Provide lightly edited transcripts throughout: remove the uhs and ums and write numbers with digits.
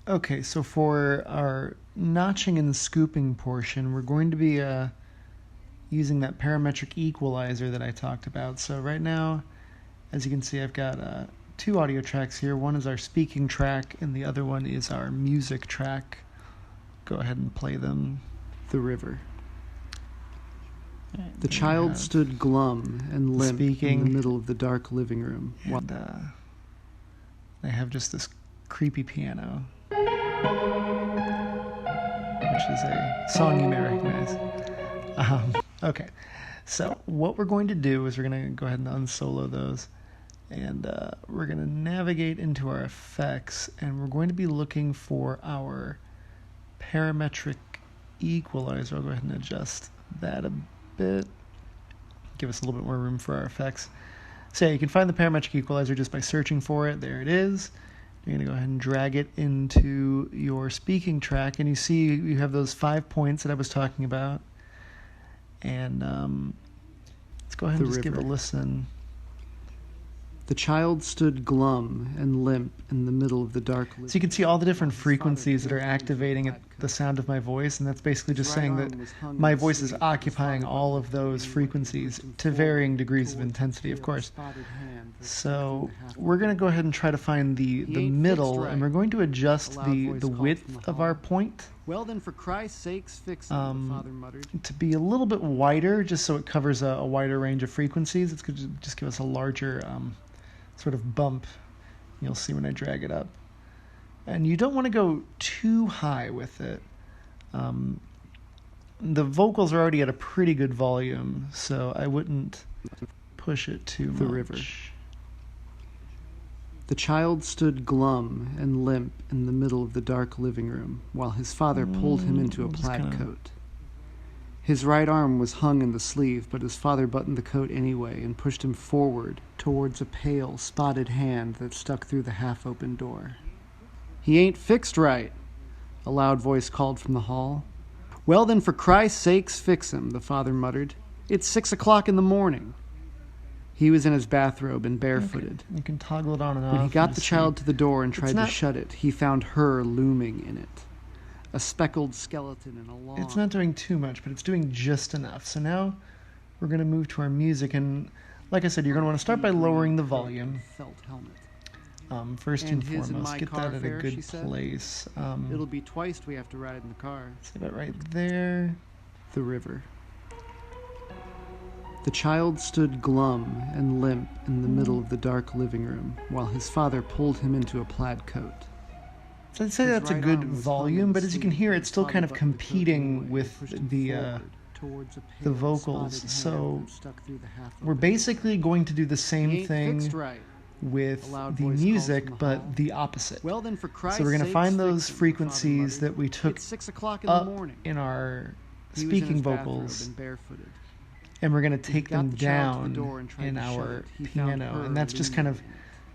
Okay, so for our notching and scooping portion, we're going to be using that parametric equalizer that I talked about. So right now, as you can see, I've got two audio tracks here. One is our speaking track, and the other one is our music track. Go ahead and play them. The river. And The child stood glum and limp speaking, in the middle of the dark living room. And I have just this creepy piano, which is a song you may recognize. Okay, so what we're going to do is we're going to go ahead and unsolo those, and we're going to navigate into our effects, and we're going to be looking for our parametric equalizer. I'll go ahead and adjust that a bit, give us a little bit more room for our effects. So yeah, you can find the parametric equalizer just by searching for it. There it is. You're going to go ahead and drag it into your speaking track, and you see you have those 5 points that I was talking about. And let's go ahead and just give a listen. The child stood glum and limp in the middle of the dark living room. So you can see all the different frequencies that are activating at the sound of my voice, and that's basically just saying that my voice is occupying all of those frequencies to varying degrees of intensity, of course. So we're going to go ahead and try to find the middle, and we're going to adjust the width of our point. Well then, for Christ's sakes, fix him, the father muttered. To be a little bit wider, just so it covers a wider range of frequencies. It's going to just give us a larger sort of bump. You'll see when I drag it up. And you don't want to go too high with it. The vocals are already at a pretty good volume, so I wouldn't push it too much. The river. The child stood glum and limp in the middle of the dark living room, while his father pulled him into a plaid coat. His right arm was hung in the sleeve, but his father buttoned the coat anyway and pushed him forward towards a pale, spotted hand that stuck through the half-open door. "He ain't fixed right," a loud voice called from the hall. "Well then, for Christ's sakes, fix him," the father muttered. "It's 6 o'clock in the morning." He was in his bathrobe and barefooted. Okay. You can toggle it on and off. When he got the child to the door and tried to shut it, he found her looming in it. A speckled skeleton in a long... It's not doing too much, but it's doing just enough. So now we're going to move to our music, and like I said, you're going to want to start by lowering the volume. Felt helmet. First and foremost, get that at a good place. It'll be twice we have to ride in the car. See that right there? The river. The child stood glum and limp in the middle of the dark living room, while his father pulled him into a plaid coat. So I'd say that's a good volume, but as you can hear, it's still kind of competing with the vocals. So we're basically going to do the same thing with the music, but the opposite. So we're going to find those frequencies that we took up in our speaking vocals, and we're going to take them down in our piano, and that's just kind of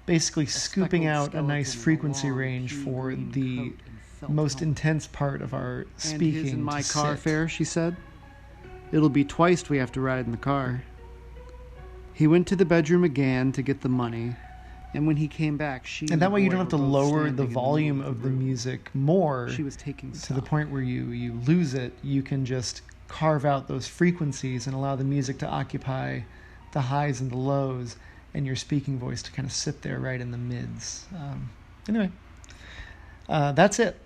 basically scooping out a nice frequency range for the most intense part of our speaking. "And his and my car fare," she said. "It'll be twice we have to ride in the car." He went to the bedroom again to get the money, and when he came back, and that way you don't have to lower the volume of the music more she was taking to the point where you lose it. You can just carve out those frequencies and allow the music to occupy the highs and the lows, and your speaking voice to kind of sit there right in the mids. Anyway, that's it.